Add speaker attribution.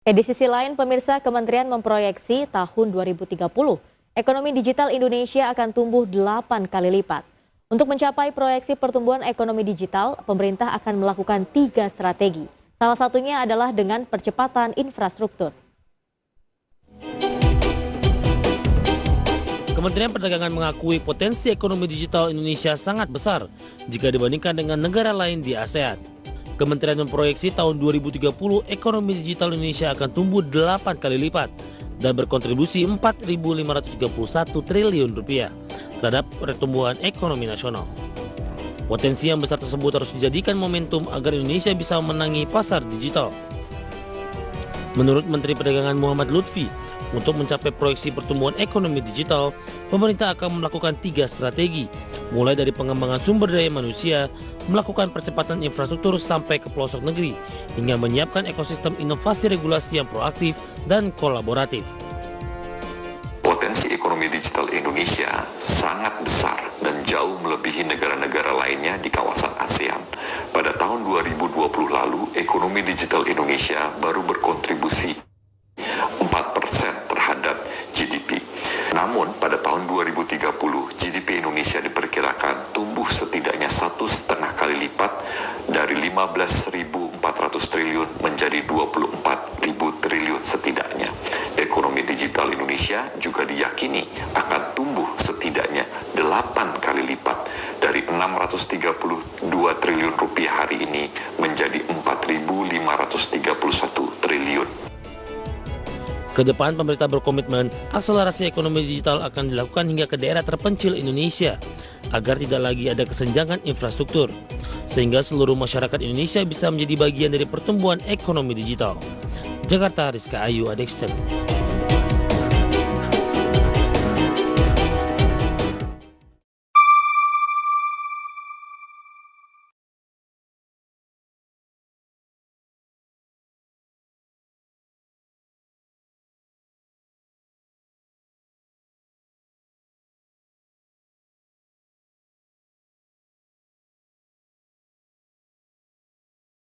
Speaker 1: Di sisi lain, pemirsa, Kementerian memproyeksi tahun 2030, ekonomi digital Indonesia akan tumbuh 8 kali lipat. Untuk mencapai proyeksi pertumbuhan ekonomi digital, pemerintah akan melakukan 3 strategi. Salah satunya adalah dengan percepatan infrastruktur.
Speaker 2: Kementerian Perdagangan mengakui potensi ekonomi digital Indonesia sangat besar jika dibandingkan dengan negara lain di ASEAN. Kementerian memproyeksi tahun 2030 ekonomi digital Indonesia akan tumbuh 8 kali lipat dan berkontribusi 4.531 triliun rupiah terhadap pertumbuhan ekonomi nasional. Potensi yang besar tersebut harus dijadikan momentum agar Indonesia bisa memenangi pasar digital. Menurut Menteri Perdagangan Muhammad Lutfi, untuk mencapai proyeksi pertumbuhan ekonomi digital, pemerintah akan melakukan 3 strategi, mulai dari pengembangan sumber daya manusia, melakukan percepatan infrastruktur sampai ke pelosok negeri, hingga menyiapkan ekosistem inovasi regulasi yang proaktif dan kolaboratif.
Speaker 3: Potensi ekonomi digital Indonesia sangat besar dan jauh melebihi negara-negara lainnya di kawasan ASEAN. Pada tahun 2020 lalu, ekonomi digital Indonesia baru berkontribusi 4% terhadap GDP. Namun pada tahun 2030, GDP Indonesia diperkirakan tumbuh setidaknya 1,5 kali lipat dari 15.400 triliun menjadi 24.000 triliun setidaknya. Ekonomi digital Indonesia juga diyakini akan tumbuh setidaknya 8 kali lipat dari 632 triliun rupiah hari ini menjadi 4.531 triliun.
Speaker 2: Kedepan pemerintah berkomitmen akselerasi ekonomi digital akan dilakukan hingga ke daerah terpencil Indonesia agar tidak lagi ada kesenjangan infrastruktur, sehingga seluruh masyarakat Indonesia bisa menjadi bagian dari pertumbuhan ekonomi digital. Jakarta, Rizka Ayu, Adexten.